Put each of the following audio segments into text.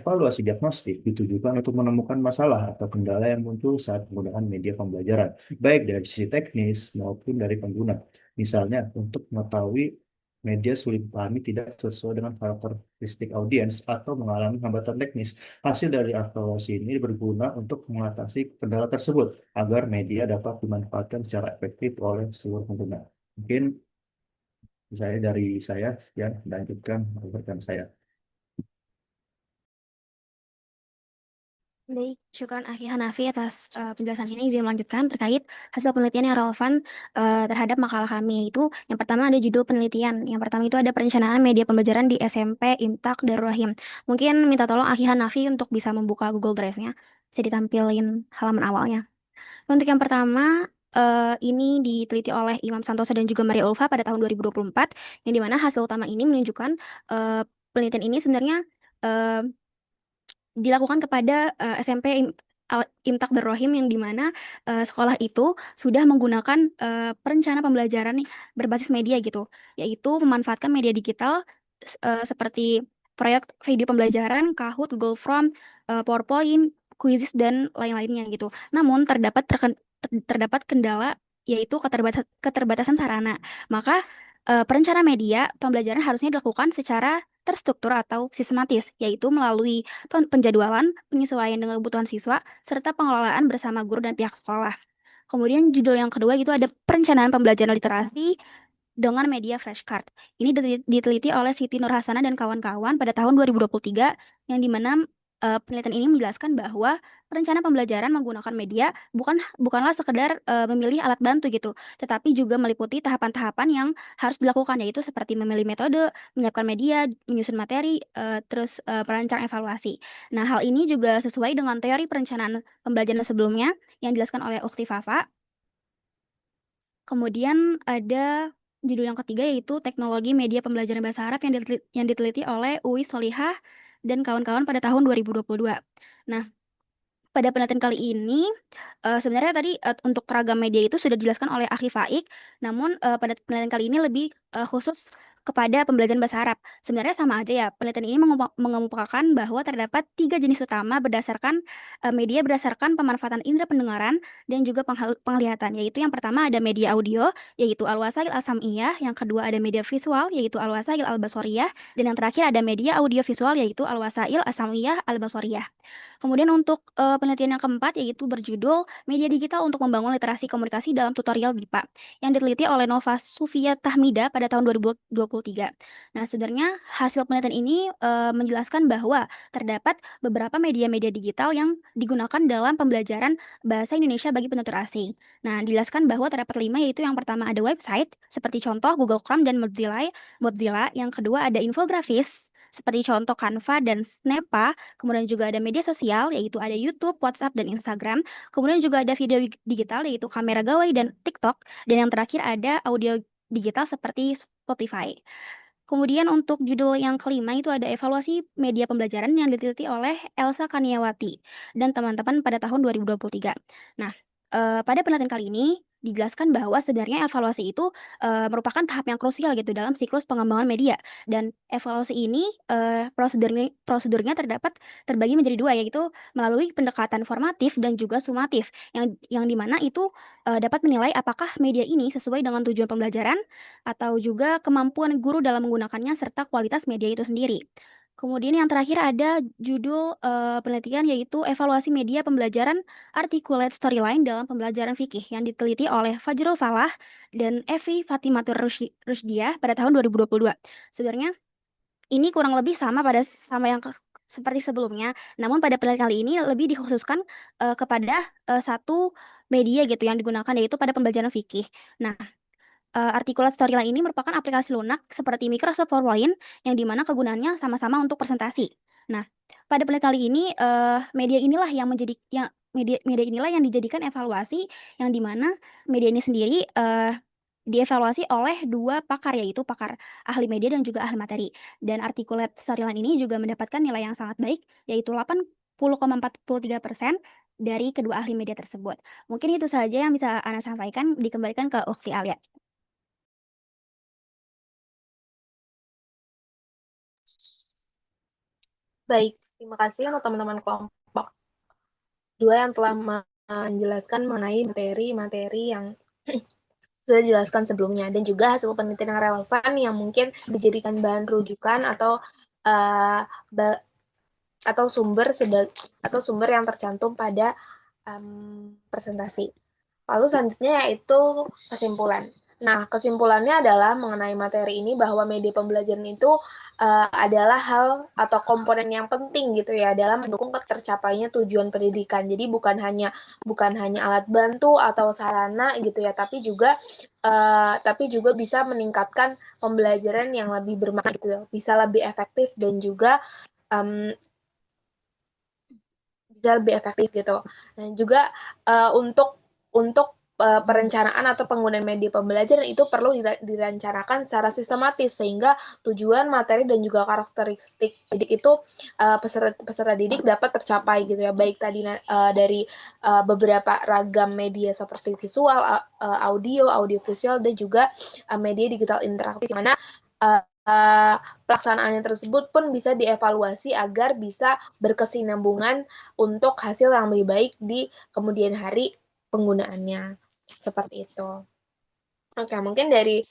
evaluasi diagnostik ditujukan untuk menemukan masalah atau kendala yang muncul saat penggunaan media pembelajaran, baik dari sisi teknis maupun dari pengguna. Misalnya, untuk mengetahui media sulit dipahami tidak sesuai dengan karakteristik audiens atau mengalami hambatan teknis. Hasil dari evaluasi ini berguna untuk mengatasi kendala tersebut agar media dapat dimanfaatkan secara efektif oleh seluruh pengguna. Mungkin dari saya, ya, lanjutkan rekan saya. Baik, syukran Akhi Hanafi atas penjelasan ini. Izin melanjutkan terkait hasil penelitian yang relevan terhadap makalah kami, yaitu yang pertama ada judul penelitian. Yang pertama itu ada perencanaan media pembelajaran di SMP Imtak Darul Rahim. Mungkin minta tolong Akhi Hanafi untuk bisa membuka Google Drive-nya. Bisa ditampilin halaman awalnya. Untuk yang pertama, ini diteliti oleh Imam Santoso dan juga Maria Ulfa pada tahun 2024, yang dimana hasil utama ini menunjukkan penelitian ini sebenarnya eh, dilakukan kepada SMP Imtak Darul Rahim, yang dimana sekolah itu sudah menggunakan perencana pembelajaran nih, berbasis media gitu, yaitu memanfaatkan media digital seperti proyek video pembelajaran, Kahoot, Google Form, PowerPoint, Quizzes, dan lain-lainnya gitu. Namun terdapat kendala, yaitu keterbatasan sarana. Maka perencana media pembelajaran harusnya dilakukan secara terstruktur atau sistematis, yaitu melalui penjadwalan, penyesuaian dengan kebutuhan siswa, serta pengelolaan bersama guru dan pihak sekolah. Kemudian judul yang kedua itu ada perencanaan pembelajaran literasi dengan media flashcard. Ini diteliti oleh Siti Nurhasana dan kawan-kawan pada tahun 2023, yang dimana penelitian ini menjelaskan bahwa perencanaan pembelajaran menggunakan media bukanlah sekedar memilih alat bantu gitu, tetapi juga meliputi tahapan-tahapan yang harus dilakukan, yaitu seperti memilih metode, menyiapkan media, menyusun materi, terus merancang evaluasi. Nah, hal ini juga sesuai dengan teori perencanaan pembelajaran sebelumnya yang dijelaskan oleh Ukti Fafa. Kemudian ada judul yang ketiga, yaitu teknologi media pembelajaran bahasa Arab yang diteliti oleh Uwais Solihah dan kawan-kawan pada tahun 2022. Nah, pada penelitian kali ini, sebenarnya tadi untuk ragam media itu sudah dijelaskan oleh Akhi Faik, namun pada penelitian kali ini lebih khusus kepada pembelajaran bahasa Arab. Sebenarnya sama aja ya, penelitian ini mengemukakan bahwa terdapat tiga jenis utama berdasarkan media berdasarkan pemanfaatan indera pendengaran dan juga penglihatan, yaitu yang pertama ada media audio, yaitu al-wasail as-sam'iyah, yang kedua ada media visual, yaitu al-wasail al-basoriyah, dan yang terakhir ada media audio visual, yaitu al-wasail as-sam'iyah al-basoriyah. Kemudian untuk penelitian yang keempat, yaitu berjudul Media Digital untuk Membangun Literasi Komunikasi dalam Tutorial BIPA, yang diteliti oleh Nova Sufia Tahmida pada tahun 2023. Nah, sebenarnya hasil penelitian ini menjelaskan bahwa terdapat beberapa media-media digital yang digunakan dalam pembelajaran bahasa Indonesia bagi penutur asing. Nah, dijelaskan bahwa terdapat 5, yaitu yang pertama ada website, seperti contoh Google Chrome dan Mozilla. Yang kedua ada infografis, seperti contoh Canva dan Snappa. Kemudian juga ada media sosial, yaitu ada YouTube, WhatsApp, dan Instagram. Kemudian juga ada video digital, yaitu kamera gawai dan TikTok. Dan yang terakhir ada audio digital seperti Spotify. Kemudian untuk judul yang kelima itu ada evaluasi media pembelajaran yang diteliti oleh Elsa Kaniawati dan teman-teman pada tahun 2023. Nah, pada penelitian kali ini dijelaskan bahwa sebenarnya evaluasi itu merupakan tahap yang krusial gitu dalam siklus pengembangan media, dan evaluasi ini prosedurnya terbagi menjadi dua, yaitu melalui pendekatan formatif dan juga sumatif, yang dimana itu dapat menilai apakah media ini sesuai dengan tujuan pembelajaran atau juga kemampuan guru dalam menggunakannya serta kualitas media itu sendiri. Kemudian yang terakhir ada judul penelitian, yaitu evaluasi media pembelajaran articulate storyline dalam pembelajaran fikih, yang diteliti oleh Fajrul Falah dan Evi Fatimatur Rusdiah pada tahun 2022. Sebenarnya ini kurang lebih sama yang seperti sebelumnya, namun pada penelitian kali ini lebih dikhususkan kepada satu media gitu yang digunakan, yaitu pada pembelajaran fikih. Nah, Articulate Storyline ini merupakan aplikasi lunak seperti Microsoft PowerPoint, yang dimana kegunaannya sama-sama untuk presentasi. Nah, pada penelitian kali ini media inilah yang dijadikan evaluasi, yang dimana media ini sendiri dievaluasi oleh dua pakar, yaitu pakar ahli media dan juga ahli materi. Dan Articulate Storyline ini juga mendapatkan nilai yang sangat baik, yaitu 80,43% dari kedua ahli media tersebut. Mungkin itu saja yang bisa Ana sampaikan, dikembalikan ke Ukti Alia. Baik, Terima kasih untuk teman-teman kelompok 2 yang telah menjelaskan mengenai materi-materi yang sudah dijelaskan sebelumnya dan juga hasil penelitian yang relevan yang mungkin dijadikan bahan rujukan uh, atau sumber yang tercantum pada presentasi. Lalu selanjutnya yaitu kesimpulan. Nah, kesimpulannya adalah mengenai materi ini bahwa media pembelajaran itu adalah hal atau komponen yang penting gitu ya dalam mendukung tercapainya tujuan pendidikan. Jadi bukan hanya alat bantu atau sarana gitu ya, tapi juga bisa meningkatkan pembelajaran yang lebih bermakna gitu, bisa lebih efektif dan juga um, bisa lebih efektif gitu. Dan juga untuk perencanaan atau penggunaan media pembelajaran itu perlu direncanakan secara sistematis sehingga tujuan materi dan juga karakteristik didik itu peserta didik dapat tercapai gitu ya, baik tadi dari beberapa ragam media seperti visual, audio visual dan juga media digital interaktif, di mana pelaksanaannya tersebut pun bisa dievaluasi agar bisa berkesinambungan untuk hasil yang lebih baik di kemudian hari penggunaannya. Seperti itu. Oke, mungkin dari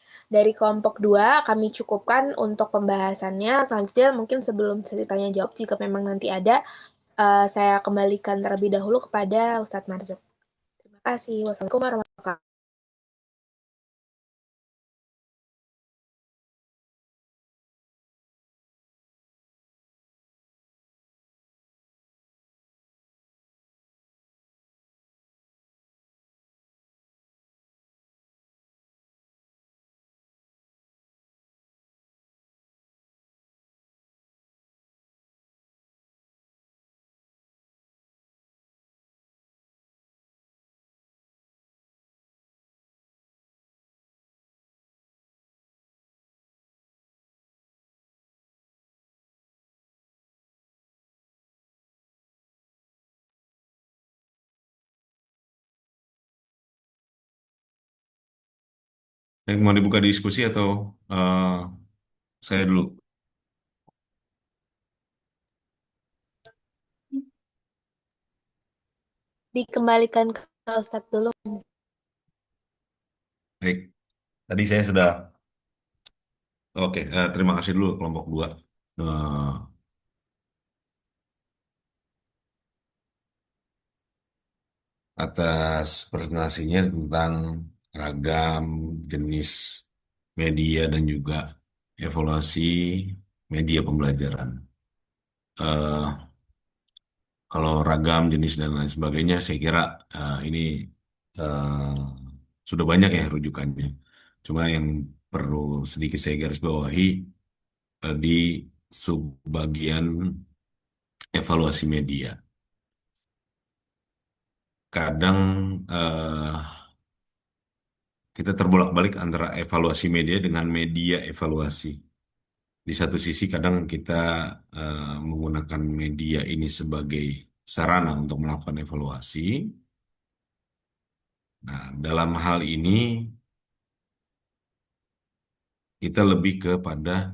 kelompok 2 kami cukupkan untuk pembahasannya. Selanjutnya mungkin sebelum sesi tanya jawab jika memang nanti ada, saya kembalikan terlebih dahulu kepada Ustadz Marzuk. Terima kasih. Wassalamualaikum warahmatullahi wabarakatuh. Mau dibuka diskusi atau saya dulu? Dikembalikan ke Ustadz dulu. Baik, tadi saya sudah. Oke, terima kasih dulu kelompok 2 eh, atas presentasinya tentang ragam jenis media dan juga evaluasi media pembelajaran. Eh, Kalau ragam jenis dan lain sebagainya, saya kira ini eh, sudah banyak ya rujukannya. Cuma yang perlu sedikit saya garis bawahi di subbagian evaluasi media. Kadang eh, kita terbolak-balik antara evaluasi media dengan media evaluasi. Di satu sisi kadang kita menggunakan media ini sebagai sarana untuk melakukan evaluasi. Nah, dalam hal ini kita lebih kepada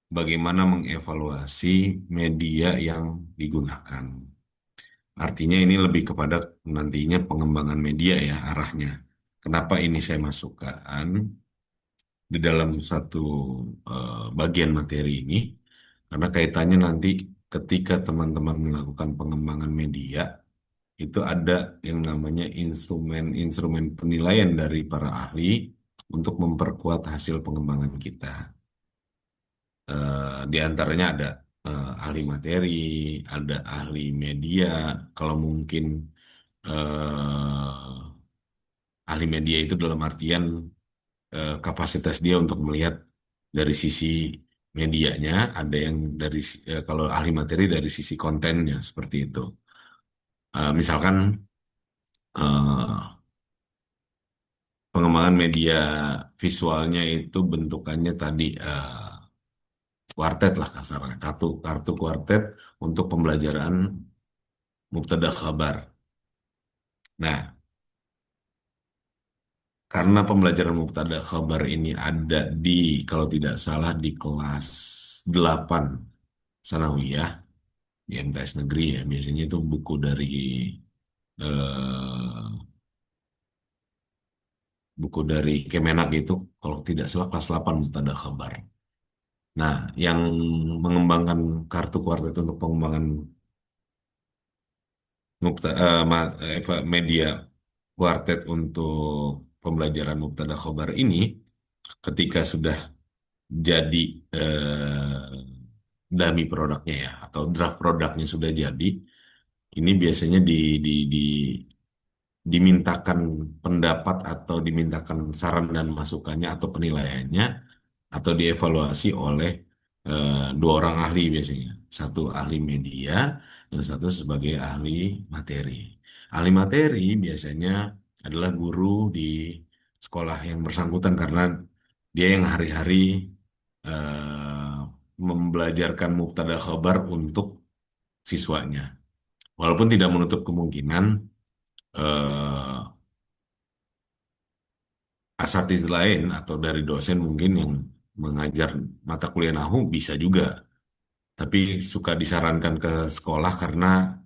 bagaimana mengevaluasi media yang digunakan. Artinya ini lebih kepada nantinya pengembangan media ya arahnya. Kenapa ini saya masukkan di dalam satu bagian materi ini? Karena kaitannya nanti ketika teman-teman melakukan pengembangan media, itu ada yang namanya instrumen-instrumen penilaian dari para ahli untuk memperkuat hasil pengembangan kita. Di antaranya ada ahli materi, ada ahli media. Kalau mungkin ahli media itu dalam artian kapasitas dia untuk melihat dari sisi medianya, ada yang kalau ahli materi dari sisi kontennya seperti itu. Misalkan eh, pengembangan media visualnya itu bentukannya tadi kuartet lah kasarnya, kartu kartu kuartet untuk pembelajaran mubtada khabar. Nah, karena pembelajaran mubtada khabar ini ada kalau tidak salah di kelas 8 sanawiyah, di MTS negeri ya. Biasanya itu buku dari eh, buku dari Kemenak itu, kalau tidak salah kelas 8 Mubtada Khabar. Nah, yang mengembangkan kartu kuartet untuk pengembangan media kuartet untuk pembelajaran Mubtada Khobar ini, ketika sudah jadi dummy produknya ya, atau draft produknya sudah jadi, ini biasanya dimintakan pendapat atau dimintakan saran dan masukannya atau penilaiannya atau dievaluasi oleh dua orang ahli biasanya. Satu ahli media dan satu sebagai ahli materi. Ahli materi biasanya adalah guru di sekolah yang bersangkutan karena dia yang hari-hari eh, membelajarkan mubtada khabar untuk siswanya. Walaupun tidak menutup kemungkinan eh, asatiz lain atau dari dosen mungkin yang mengajar mata kuliah nahu bisa juga, tapi suka disarankan ke sekolah karena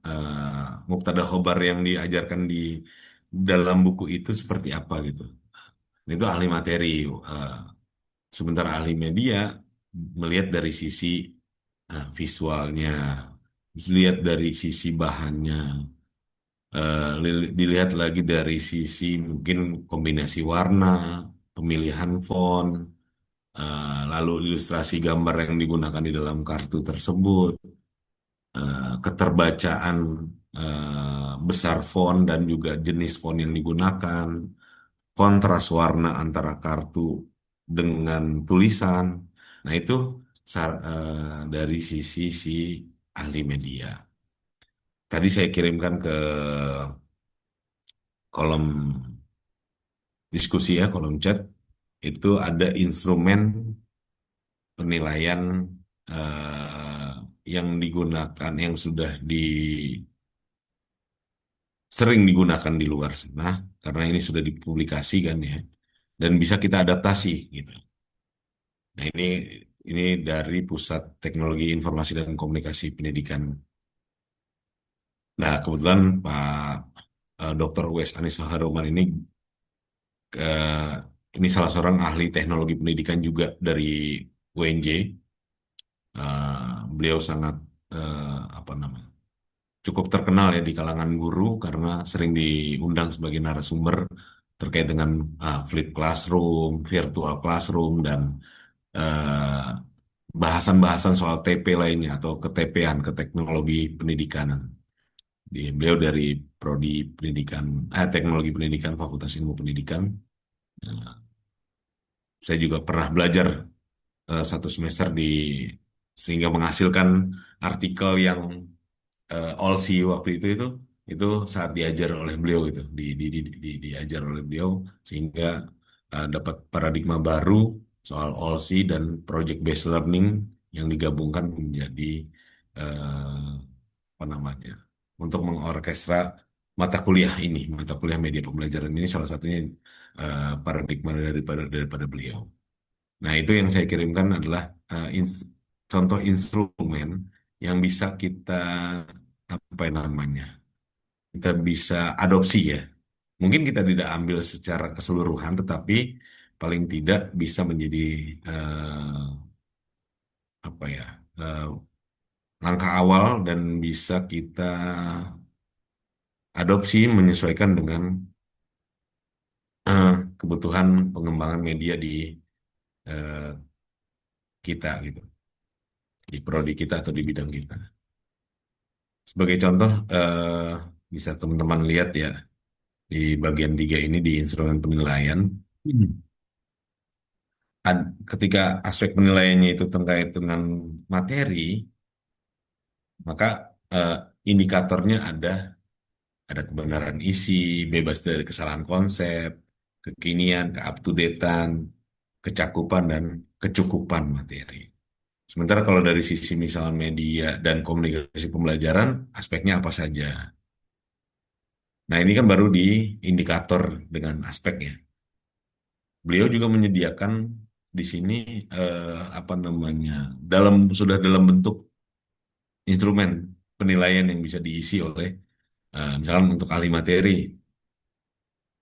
mubtada khobar yang diajarkan di dalam buku itu seperti apa gitu. Itu ahli materi. eh, Sementara ahli media melihat dari sisi visualnya, lihat dari sisi bahannya, dilihat lagi dari sisi mungkin kombinasi warna, pemilihan font, lalu ilustrasi gambar yang digunakan di dalam kartu tersebut, keterbacaan besar font dan juga jenis font yang digunakan, kontras warna antara kartu dengan tulisan. Nah, itu dari sisi si ahli media. Tadi saya kirimkan ke kolom diskusi ya, kolom chat, itu ada instrumen penilaian eh, yang digunakan, yang sudah sering digunakan di luar sana, karena ini sudah dipublikasikan ya, dan bisa kita adaptasi gitu. Nah, ini dari Pusat Teknologi Informasi dan Komunikasi Pendidikan. Nah, kebetulan Pak Dr. Wes Anis Haruman eh, ini salah seorang ahli teknologi pendidikan juga dari UNJ. Beliau sangat apa namanya, cukup terkenal ya di kalangan guru karena sering diundang sebagai narasumber terkait dengan flip classroom, virtual classroom, dan eh, bahasan-bahasan soal TP lainnya atau ketepean, ke teknologi pendidikan. Beliau dari Prodi Pendidikan, Teknologi Pendidikan, Fakultas Ilmu Pendidikan. Eh, saya juga pernah belajar satu semester sehingga menghasilkan artikel yang Olsi waktu itu saat diajar oleh beliau gitu, diajar oleh beliau sehingga dapat paradigma baru soal Olsi dan project based learning yang digabungkan menjadi eh, apa namanya, untuk mengorkestra mata kuliah media pembelajaran ini, salah satunya paradigma daripada beliau. Nah, itu yang saya kirimkan adalah contoh instrumen yang bisa kita, apa namanya, kita bisa adopsi ya. Mungkin kita tidak ambil secara keseluruhan, tetapi paling tidak bisa menjadi apa ya, eh, langkah awal dan bisa kita adopsi menyesuaikan dengan kebutuhan pengembangan media di eh, kita gitu, di prodi kita atau di bidang kita. Sebagai contoh, bisa teman-teman lihat ya, di bagian 3 ini di instrumen penilaian. Hmm. Ketika aspek penilaiannya itu terkait dengan materi, maka eh, indikatornya ada kebenaran isi, bebas dari kesalahan konsep, kekinian, ke-up-to-datean, kecakupan, dan kecukupan materi. Sementara kalau dari sisi misal media dan komunikasi pembelajaran, aspeknya apa saja. Nah, ini kan baru di indikator dengan aspeknya. Beliau juga menyediakan di sini apa namanya, sudah dalam bentuk instrumen. penilaian yang bisa diisi oleh misalkan untuk ahli materi.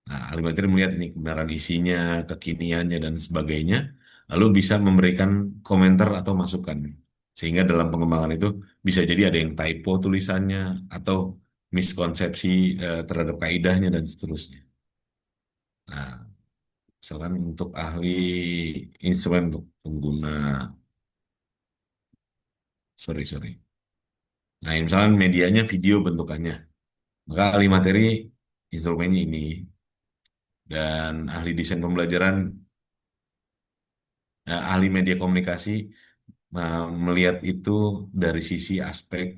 Nah, ahli materi melihat ini kebenaran isinya, kekiniannya, dan sebagainya, lalu bisa memberikan komentar atau masukan. Sehingga dalam pengembangan itu bisa jadi ada yang typo tulisannya, atau miskonsepsi terhadap kaidahnya, dan seterusnya. Nah, misalkan untuk ahli instrumen untuk pengguna, sorry. Nah, misalkan medianya video bentukannya, maka ahli materi instrumennya ini, dan ahli desain pembelajaran, ahli media komunikasi melihat itu dari sisi aspek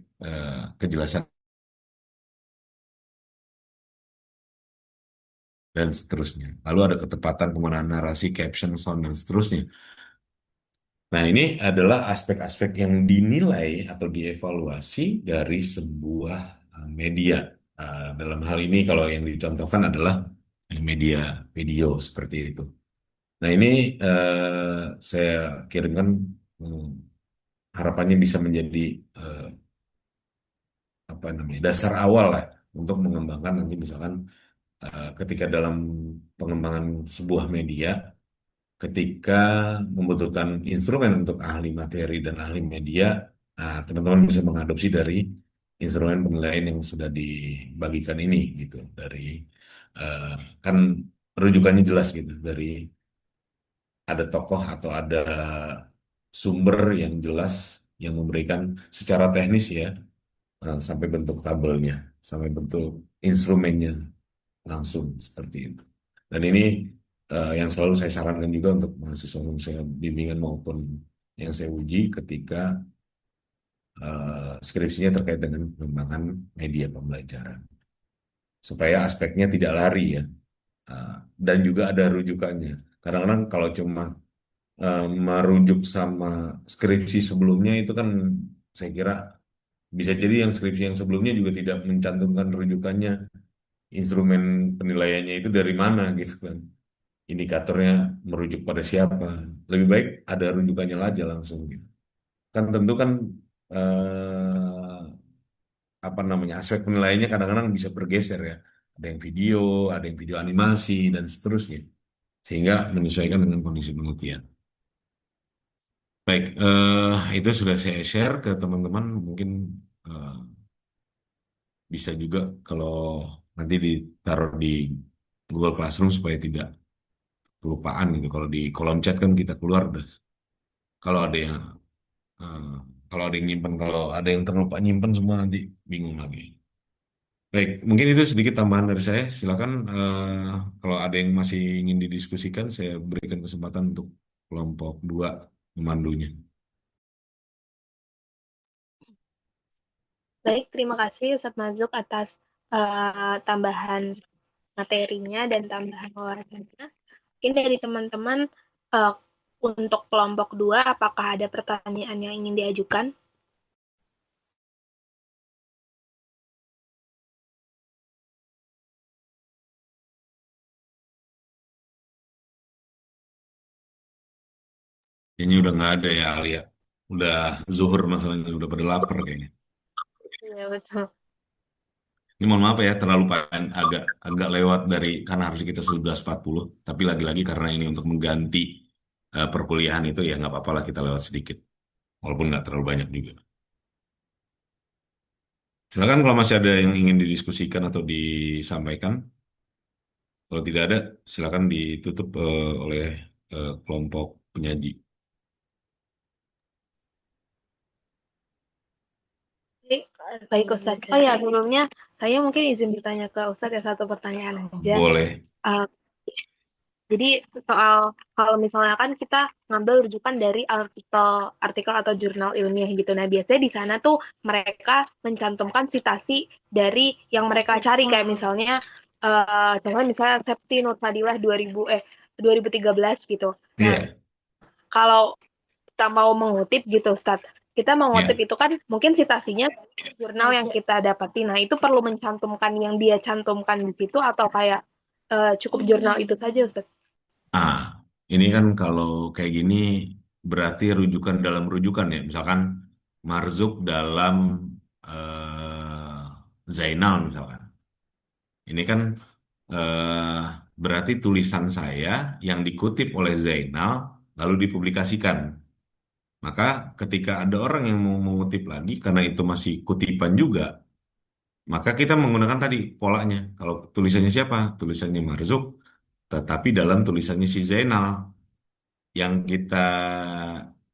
kejelasan dan seterusnya. Lalu ada ketepatan penggunaan narasi, caption, sound, dan seterusnya. Nah, ini adalah aspek-aspek yang dinilai atau dievaluasi dari sebuah media. Dalam hal ini kalau yang dicontohkan adalah media video seperti itu. Nah, ini saya kirimkan, hmm, harapannya bisa menjadi eh, apa namanya, dasar awal lah untuk mengembangkan nanti misalkan ketika dalam pengembangan sebuah media, ketika membutuhkan instrumen untuk ahli materi dan ahli media, teman-teman bisa mengadopsi dari instrumen penilaian yang sudah dibagikan ini gitu, dari eh, kan rujukannya jelas gitu, dari ada tokoh atau ada sumber yang jelas yang memberikan secara teknis ya, sampai bentuk tabelnya, sampai bentuk instrumennya langsung seperti itu. Dan ini yang selalu saya sarankan juga untuk mahasiswa yang saya bimbingan maupun yang saya uji ketika skripsinya terkait dengan pengembangan media pembelajaran. Supaya aspeknya tidak lari ya. Dan juga ada rujukannya. Kadang-kadang kalau cuma merujuk sama skripsi sebelumnya itu kan saya kira bisa jadi yang skripsi yang sebelumnya juga tidak mencantumkan rujukannya, instrumen penilaiannya itu dari mana gitu kan. Indikatornya merujuk pada siapa. Lebih baik ada rujukannya aja langsung gitu. Kan tentu kan eh, apa namanya, aspek penilaiannya kadang-kadang bisa bergeser ya. Ada yang video, ada yang video animasi dan seterusnya. Sehingga menyesuaikan dengan kondisi penelitian. Baik, itu sudah saya share ke teman-teman. Mungkin eh, bisa juga kalau nanti ditaruh di Google Classroom supaya tidak kelupaan gitu. Kalau di kolom chat kan kita keluar dah. Kalau ada yang eh, kalau ada yang nyimpen, kalau ada yang terlupa nyimpen semua nanti bingung lagi. Baik, mungkin itu sedikit tambahan dari saya. Silakan kalau ada yang masih ingin didiskusikan, saya berikan kesempatan untuk kelompok dua memandunya. Baik, terima kasih Ustadz Mazuk atas tambahan materinya dan tambahan wawasannya. Mungkin dari teman-teman uh, untuk kelompok 2, apakah ada pertanyaan yang ingin diajukan? Ini udah nggak ada ya Alia. Udah zuhur masalahnya, udah pada lapar kayaknya. Iya, betul. Ini mohon maaf ya, terlalu agak agak lewat dari karena harus kita 11.40. Tapi lagi-lagi karena ini untuk mengganti perkuliahan itu ya nggak apa-apa lah kita lewat sedikit. Walaupun nggak terlalu banyak juga. Silakan kalau masih ada yang ingin didiskusikan atau disampaikan. Kalau tidak ada, silakan ditutup oleh kelompok penyaji. Baik, Ustadz. Oh ya, sebelumnya saya mungkin izin bertanya ke Ustadz ya, satu pertanyaan aja. Boleh. Uh, Jadi soal kalau misalnya kan kita ngambil rujukan dari artikel atau jurnal ilmiah gitu. Nah, biasanya di sana tuh mereka mencantumkan citasi dari yang mereka cari, kayak misalnya contohnya misalnya Septi Nur Fadilah 2013 gitu. Nah, Iya, kalau kita mau mengutip gitu, Ustaz. Kita mengutip iya. itu kan mungkin citasinya jurnal yang kita dapati. Nah, itu perlu mencantumkan yang dia cantumkan di situ atau kayak cukup jurnal itu saja, Ustaz? Ah, ini kan kalau kayak gini berarti rujukan dalam rujukan ya. Misalkan Marzuk dalam eh, Zainal misalkan. Ini kan eh, berarti tulisan saya yang dikutip oleh Zainal lalu dipublikasikan. Maka ketika ada orang yang mau mengutip lagi karena itu masih kutipan juga, maka kita menggunakan tadi polanya. Kalau tulisannya siapa? Tulisannya Marzuk, tetapi dalam tulisannya si Zainal yang kita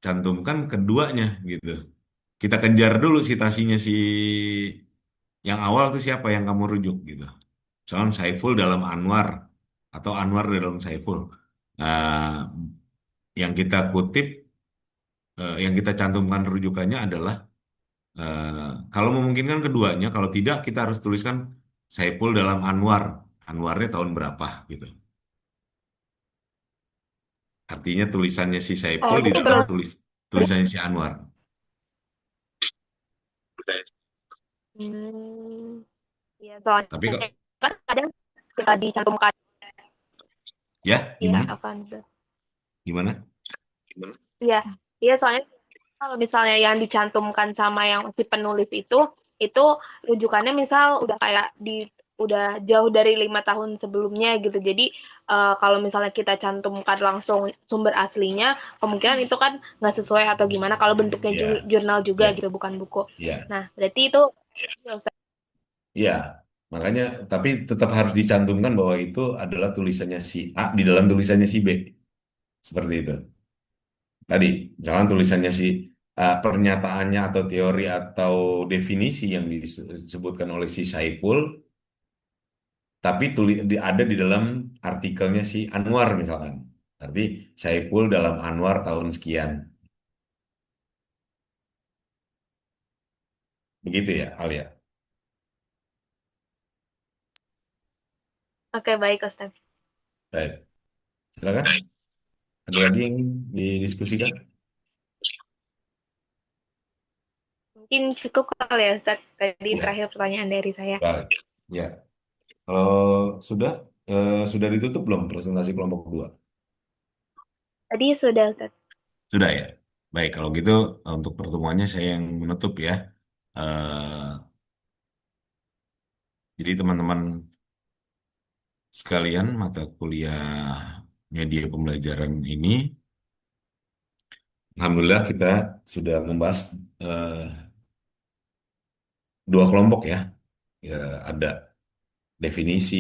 cantumkan keduanya gitu. Kita kejar dulu citasinya si yang awal tuh siapa yang kamu rujuk gitu. Misalnya Saiful dalam Anwar atau Anwar dalam Saiful. Nah, yang kita kutip, yang kita cantumkan rujukannya adalah kalau memungkinkan keduanya, kalau tidak kita harus tuliskan Saiful dalam Anwar. Anwarnya tahun berapa gitu. Artinya tulisannya si Oh, Saiful di jadi dalam perlu. tulisannya si Anwar. Hmm, ya soalnya Tapi kok kan kadang kita dicantumkan ya ya gimana? akan. Gimana? Iya, iya soalnya kalau misalnya yang dicantumkan sama yang si penulis itu rujukannya misal udah kayak udah jauh dari 5 tahun sebelumnya gitu. Jadi kalau misalnya kita cantumkan langsung sumber aslinya, kemungkinan itu kan nggak sesuai atau gimana kalau bentuknya Ya, jurnal juga ya, gitu, bukan buku. ya, Nah, berarti itu nggak usah. ya. Makanya, tapi tetap harus dicantumkan bahwa itu adalah tulisannya si A di dalam tulisannya si B. Seperti itu. Tadi, jangan tulisannya si pernyataannya atau teori atau definisi yang disebutkan oleh si Saipul, tapi ada di dalam artikelnya si Anwar misalkan. Arti Saipul dalam Anwar tahun sekian. Begitu ya, Alia. Oke, baik, Ustaz. Baik. Silakan. Ada lagi yang didiskusikan? Mungkin cukup kali ya, Ustaz. Tadi Ya, terakhir pertanyaan dari saya. baik. Ya. Kalau sudah sudah ditutup belum presentasi kelompok 2? Tadi sudah, Ustaz. Sudah ya. Baik, kalau gitu untuk pertemuannya saya yang menutup ya. Eh, jadi teman-teman sekalian, mata kuliah media pembelajaran ini, alhamdulillah kita sudah membahas eh, 2 kelompok ya. Ya, ada definisi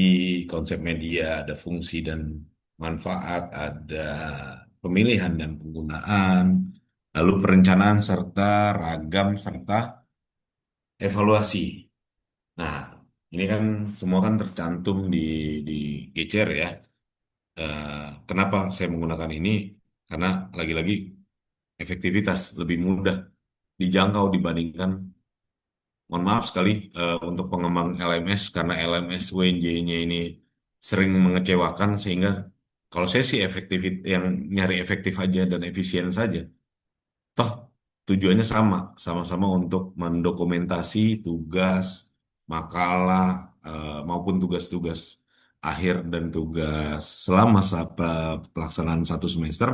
konsep media, ada fungsi dan manfaat, ada pemilihan dan penggunaan, lalu perencanaan serta ragam serta evaluasi. Nah, ini kan semua kan tercantum di GCR ya. Eh, Kenapa saya menggunakan ini? Karena lagi-lagi efektivitas lebih mudah dijangkau dibandingkan, mohon maaf sekali untuk pengembang LMS karena LMS WNJ-nya ini sering mengecewakan sehingga kalau saya sih efektif yang nyari efektif aja dan efisien saja. Toh tujuannya sama, sama-sama untuk mendokumentasi tugas, makalah maupun tugas-tugas akhir dan tugas selama pelaksanaan 1 semester.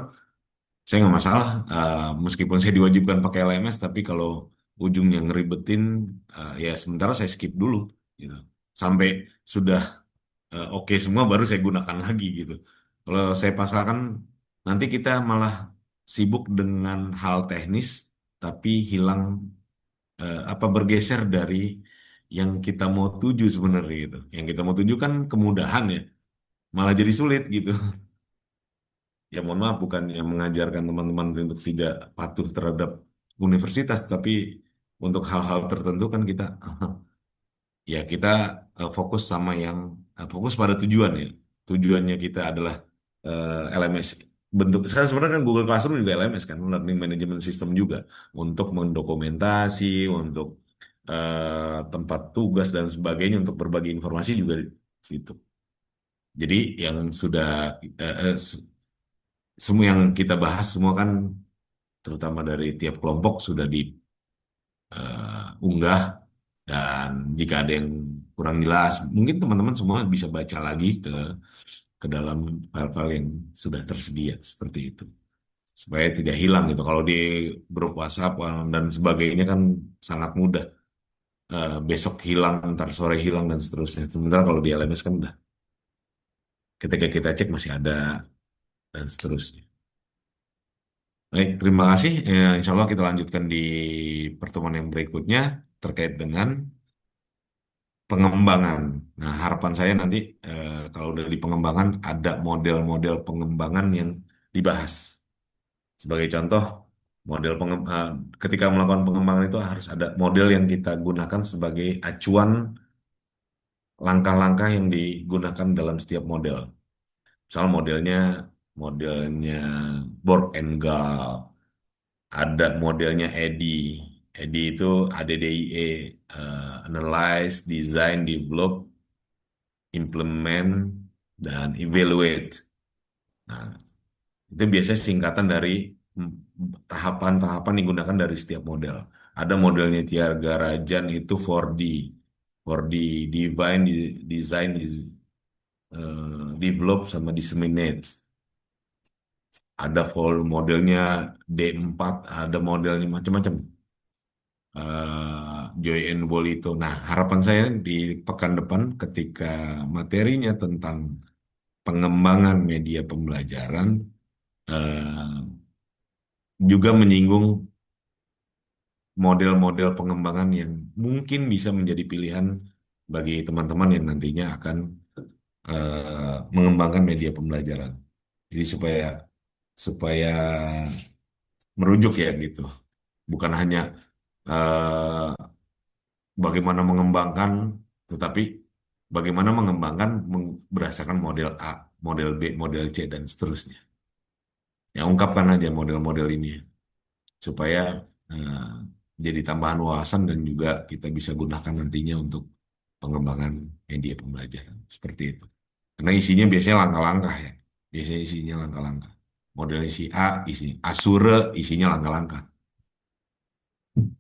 Saya nggak masalah, meskipun saya diwajibkan pakai LMS, tapi kalau ujungnya ngeribetin, ya sementara saya skip dulu, gitu. Sampai sudah oke semua baru saya gunakan lagi gitu. Kalau saya pasangkan, nanti kita malah sibuk dengan hal teknis, tapi hilang apa bergeser dari yang kita mau tuju sebenarnya gitu. Yang kita mau tuju kan kemudahan ya, malah jadi sulit gitu. Ya mohon maaf bukan yang mengajarkan teman-teman untuk tidak patuh terhadap universitas, tapi untuk hal-hal tertentu kan kita ya kita fokus sama yang fokus pada tujuan ya. Tujuannya kita adalah LMS bentuk saya sebenarnya kan Google Classroom juga LMS kan Learning Management System juga untuk mendokumentasi, untuk tempat tugas dan sebagainya untuk berbagi informasi juga di situ. Jadi yang sudah eh, eh, semua yang kita bahas semua kan terutama dari tiap kelompok sudah diunggah, dan jika ada yang kurang jelas mungkin teman-teman semua bisa baca lagi ke dalam file-file yang sudah tersedia seperti itu supaya tidak hilang gitu. Kalau di grup WhatsApp dan sebagainya kan sangat mudah besok hilang, ntar sore hilang dan seterusnya. Sementara kalau di LMS kan udah ketika kita cek masih ada dan seterusnya. Baik, terima kasih. Insya Allah kita lanjutkan di pertemuan yang berikutnya terkait dengan pengembangan. Nah, harapan saya nanti kalau udah di pengembangan ada model-model pengembangan yang dibahas. Sebagai contoh, ketika melakukan pengembangan itu harus ada model yang kita gunakan sebagai acuan langkah-langkah yang digunakan dalam setiap model. Misal modelnya Borg and Gal, ada modelnya EDI. EDI itu ADDIE, Analyze, Design, Develop, Implement, dan Evaluate. Nah, itu biasanya singkatan dari tahapan-tahapan digunakan dari setiap model. Ada modelnya Tiaga Rajan itu 4D. 4D, Define, Design, Develop, sama Disseminate. Ada full modelnya D4, ada modelnya macam-macam. Joy and Bolito. Nah, harapan saya di pekan depan ketika materinya tentang pengembangan media pembelajaran eh, juga menyinggung model-model pengembangan yang mungkin bisa menjadi pilihan bagi teman-teman yang nantinya akan mengembangkan media pembelajaran. Jadi supaya supaya merujuk ya gitu. Bukan hanya eh, bagaimana mengembangkan, tetapi bagaimana mengembangkan berdasarkan model A, model B, model C, dan seterusnya. Ya, ungkapkan aja model-model ini supaya eh, jadi tambahan wawasan dan juga kita bisa gunakan nantinya untuk pengembangan media pembelajaran. Seperti itu. Karena isinya biasanya langkah-langkah ya. Biasanya isinya langkah-langkah. Modelnya si A, Asure isinya langkah-langkah.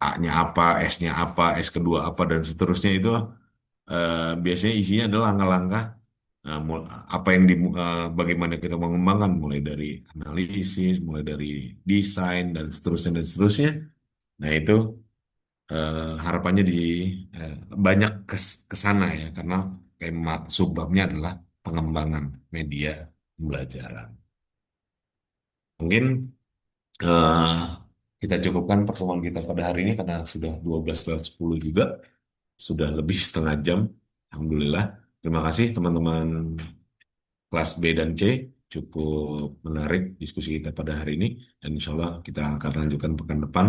A-nya apa, S-nya apa, S kedua apa, dan seterusnya itu biasanya isinya adalah langkah-langkah apa yang bagaimana kita mengembangkan mulai dari analisis, mulai dari desain dan seterusnya dan seterusnya. Nah, itu harapannya eh, banyak ke sana ya karena tema subbabnya adalah pengembangan media pembelajaran. Mungkin eh, kita cukupkan pertemuan kita pada hari ini karena sudah 12:10 juga, sudah lebih setengah jam. Alhamdulillah. Terima kasih teman-teman kelas B dan C. Cukup menarik diskusi kita pada hari ini. Dan insya Allah kita akan lanjutkan pekan depan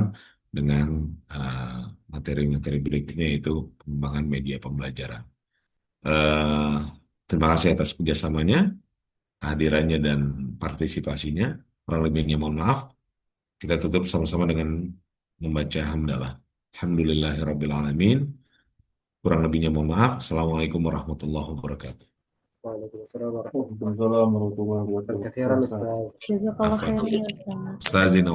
dengan eh, materi-materi berikutnya yaitu pengembangan media pembelajaran. Eh, Terima kasih atas kerjasamanya, kehadirannya dan partisipasinya. Kurang lebihnya mohon maaf. Kita tutup sama-sama dengan membaca hamdalah. Alhamdulillahirrabbilalamin. Kurang lebihnya mohon maaf. Assalamualaikum warahmatullahi wabarakatuh. Waalaikumsalam warahmatullahi wabarakatuh. Jazakallah Afwan. khairan ya Ustaz. Ustazina